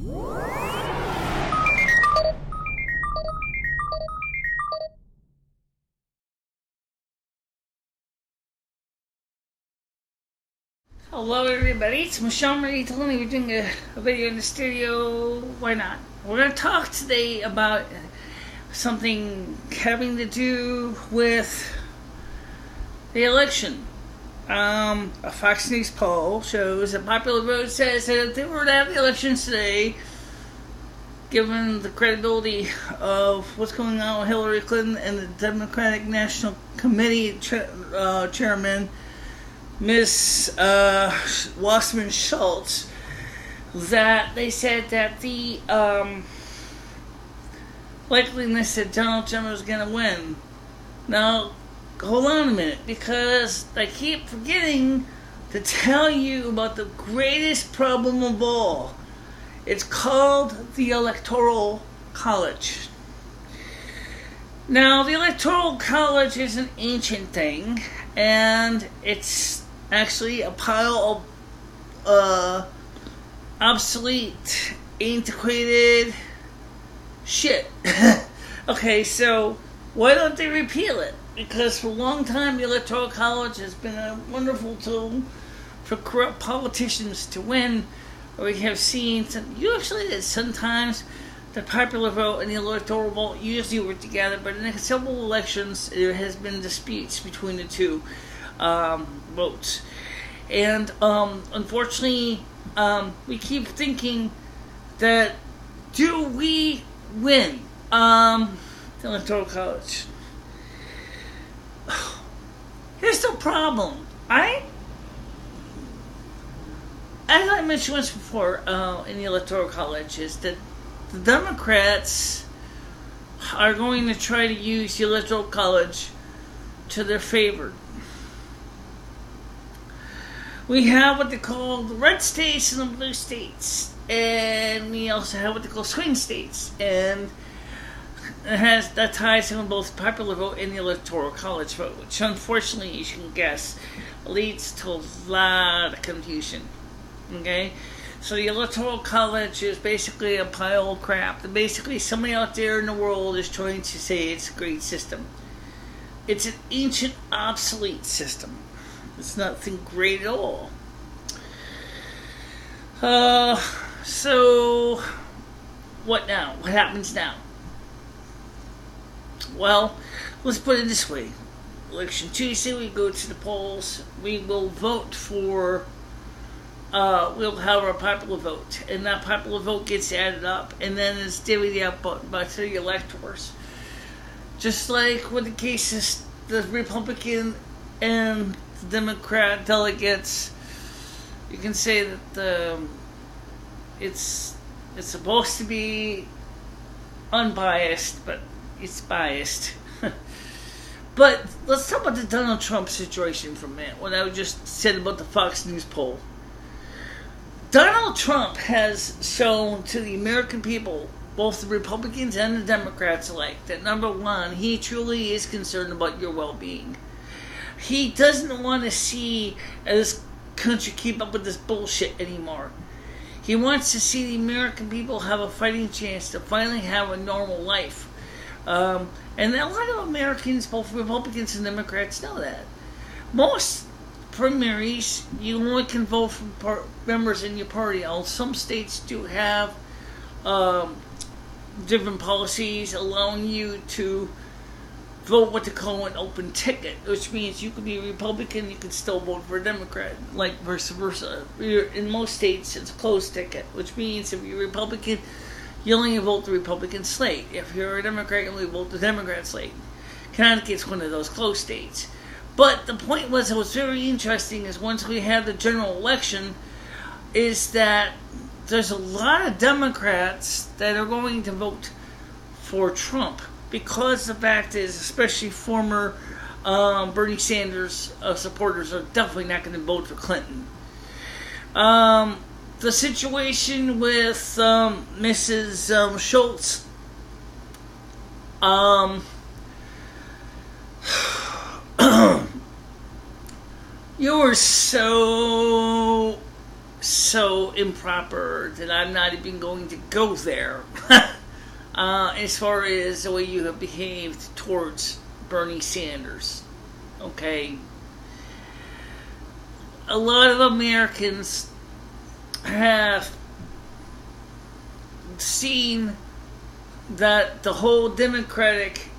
Hello everybody, it's MicheleMarieDalene. We're doing a video in the studio. Why not? We're going to talk today about something having to do with the election. A Fox News poll shows that popular vote says that if they were to have the elections today, given the credibility of what's going on with Hillary Clinton and the Democratic National Committee chairman, Ms. Wasserman Schultz, that they said that the likeliness that Donald Trump was going to win. Now, hold on a minute, because I keep forgetting to tell you about the greatest problem of all. It's called the Electoral College. Now, the Electoral College is an ancient thing, and it's actually a pile of obsolete, antiquated shit. Okay, so why don't they repeal it? Because for a long time the Electoral College has been a wonderful tool for corrupt politicians to win. We have seen usually that sometimes the popular vote and the electoral vote usually work together, but in several elections there has been disputes between the two votes. And unfortunately, we keep thinking that, do we win the Electoral College? Here's the problem. As I mentioned once before in the Electoral College, is that the Democrats are going to try to use the Electoral College to their favor. We have what they call the red states and the blue states, and we also have what they call swing states, and that ties in with both the popular vote and the Electoral College vote, which unfortunately, as you can guess, leads to a lot of confusion. Okay? So the Electoral College is basically a pile of crap that basically somebody out there in the world is trying to say it's a great system. It's an ancient, obsolete system. It's nothing great at all. So what now? What happens now? Well, let's put it this way. Election Tuesday, we go to the polls. We will vote for, we'll have our popular vote. And that popular vote gets added up. And then it's divvied up by 3 electors. Just like with the cases, the Republican and the Democrat delegates, you can say that it's supposed to be unbiased, but it's biased. But let's talk about the Donald Trump situation for a minute. What I just said about the Fox News poll. Donald Trump has shown to the American people, both the Republicans and the Democrats alike, that number one, he truly is concerned about your well-being. He doesn't want to see this country keep up with this bullshit anymore. He wants to see the American people have a fighting chance to finally have a normal life. And a lot of Americans, both Republicans and Democrats, know that. Most primaries, you only can vote for members in your party. Some states do have different policies allowing you to vote what they call an open ticket, which means you could be a Republican, you could still vote for a Democrat, like vice versa. In most states, it's a closed ticket, which means if you're a Republican, you only vote the Republican slate. If you're a Democrat, you only vote the Democrat slate. Connecticut's one of those closed states. But the point was, it was very interesting, is once we had the general election, is that there's a lot of Democrats that are going to vote for Trump, because the fact is, especially former Bernie Sanders supporters are definitely not going to vote for Clinton. The situation with Mrs. Schultz, you were so so improper that I'm not even going to go there. As far as the way you have behaved towards Bernie Sanders. Okay? A lot of Americans have seen that the whole Democratic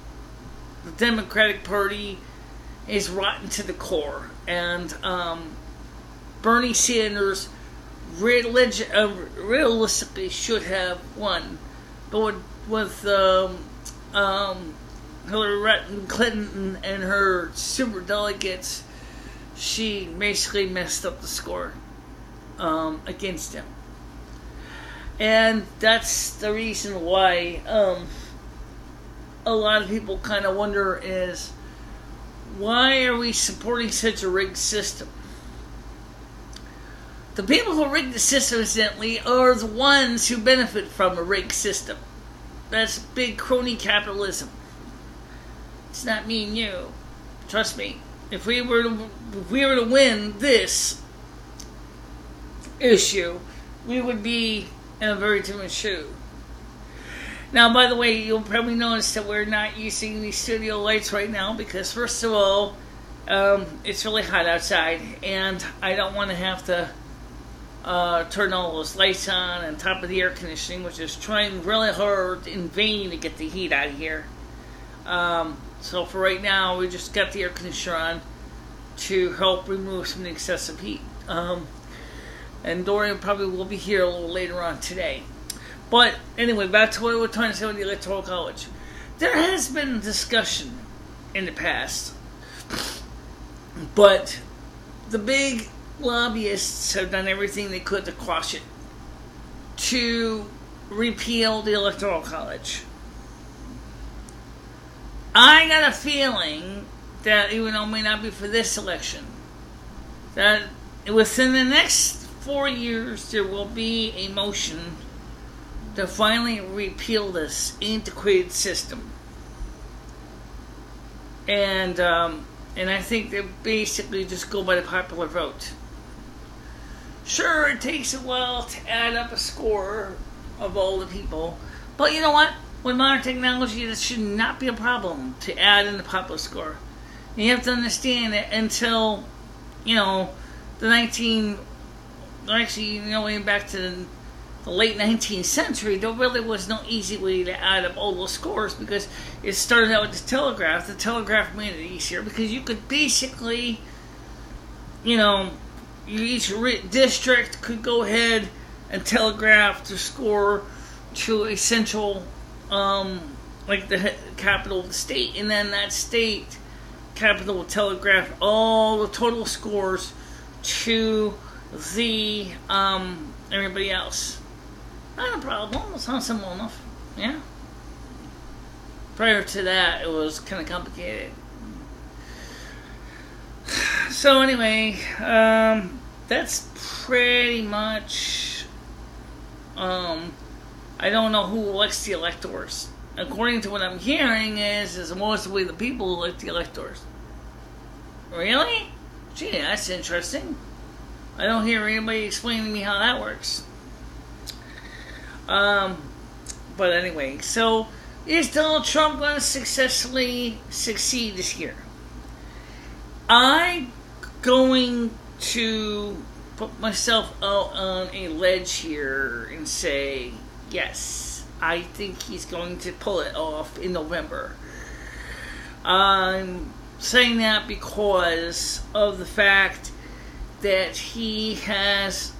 Party is rotten to the core, and Bernie Sanders realistically should have won, but with Hillary Clinton and her super delegates, she basically messed up the score against him. And that's the reason why a lot of people kind of wonder is, why are we supporting such a rigged system? The people who rig the system, incidentally, are the ones who benefit from a rigged system. That's big crony capitalism. It's not me and you. Trust me. If we were to win this issue, we would be in a very different shoe. Now, by the way, you'll probably notice that we're not using the studio lights right now because, first of all, it's really hot outside, and I don't want to have to turn all those lights on and top of the air conditioning, which is trying really hard in vain to get the heat out of here. So for right now, we just got the air conditioner on to help remove some of the excessive heat. And Dorian probably will be here a little later on today. But anyway, back to what we're trying to say with the Electoral College. There has been discussion in the past, but the big lobbyists have done everything they could to quash it, to repeal the Electoral College. I got a feeling that, even though it may not be for this election, that within the next 4 years there will be a motion to finally repeal this antiquated system. And I think they basically just go by the popular vote. Sure, it takes a while to add up a score of all the people, but you know what? With modern technology, this should not be a problem to add in the popular score. And you have to understand that until, the way back to the late 19th century, there really was no easy way to add up all those scores because it started out with the telegraph. The telegraph made it easier because you could basically, each district could go ahead and telegraph the score to a central, like the capital of the state, and then that state capital would telegraph all the total scores to the everybody else. Not a problem. It sounds simple enough. Yeah. Prior to that, it was kind of complicated. So anyway, that's pretty much. I don't know who elects the electors. According to what I'm hearing, is mostly the people who elect the electors. Really? Gee, that's interesting. I don't hear anybody explaining to me how that works. But anyway, so is Donald Trump going to successfully succeed this year? I'm going to put myself out on a ledge here and say, yes, I think he's going to pull it off in November. I'm saying that because of the fact that he has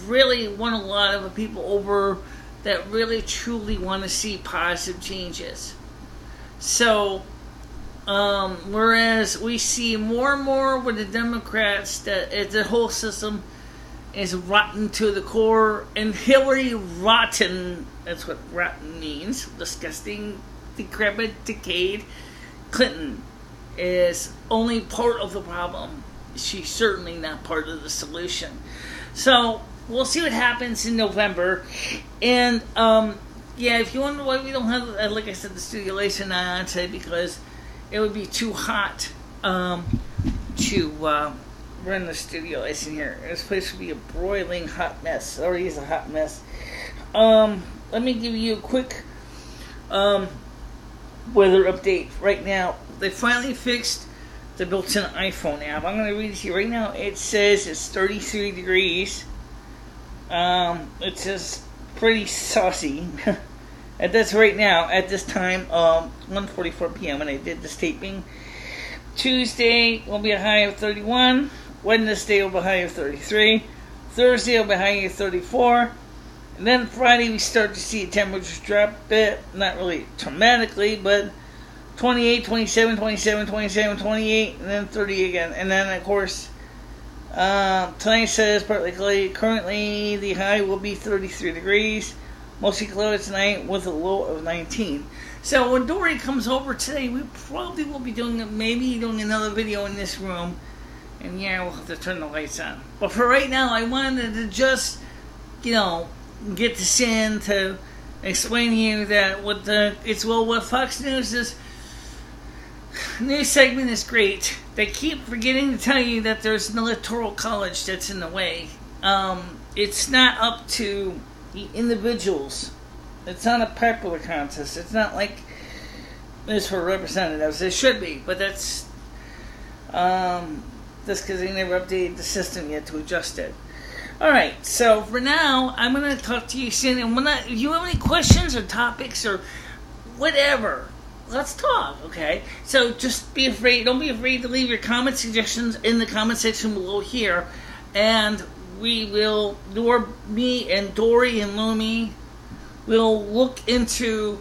really won a lot of the people over that really truly want to see positive changes. So, whereas we see more and more with the Democrats that the whole system is rotten to the core, and Hillary rotten, that's what rotten means, disgusting, decrepit, decayed. Clinton is only part of the problem. She's certainly not part of the solution. So, we'll see what happens in November. And, if you wonder why we don't have, like I said, the studio lights are not on today, because it would be too hot to run the studio lights in here. This place will be a broiling hot mess. It already is a hot mess. Let me give you a quick weather update right now. They finally fixed the built-in iPhone app. I'm going to read it to you right now. It says it's 33 degrees. It's just pretty saucy. And that's right now at this time, 1:44 p.m. when I did this taping. Tuesday will be a high of 31. Wednesday will be a high of 33. Thursday will be a high of 34. And then Friday we start to see temperatures drop a bit. Not really dramatically, but 28, 27, 27, 27, 28, and then 30 again. And then, of course, tonight says partly cloudy. Currently, the high will be 33 degrees. Mostly cloudy tonight with a low of 19. So when Dory comes over today, we probably will be doing another video in this room. And yeah, we'll have to turn the lights on. But for right now, I wanted to just, get this in to explain to you that what Fox News is. News segment is great. They keep forgetting to tell you that there's an Electoral College that's in the way. It's not up to the individuals. It's not a popular contest. It's not like this for representatives. It should be, but that's because they never updated the system yet to adjust it. Alright, so for now, I'm going to talk to you soon. And if you have any questions or topics or whatever, let's talk, okay? So just don't be afraid to leave your comment suggestions in the comment section below here. And me and Dory and Lumi will look into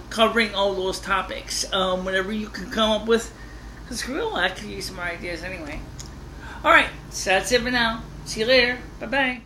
covering all those topics. Whatever you can come up with. Because I could use some more ideas anyway. Alright, so that's it for now. See you later. Bye-bye.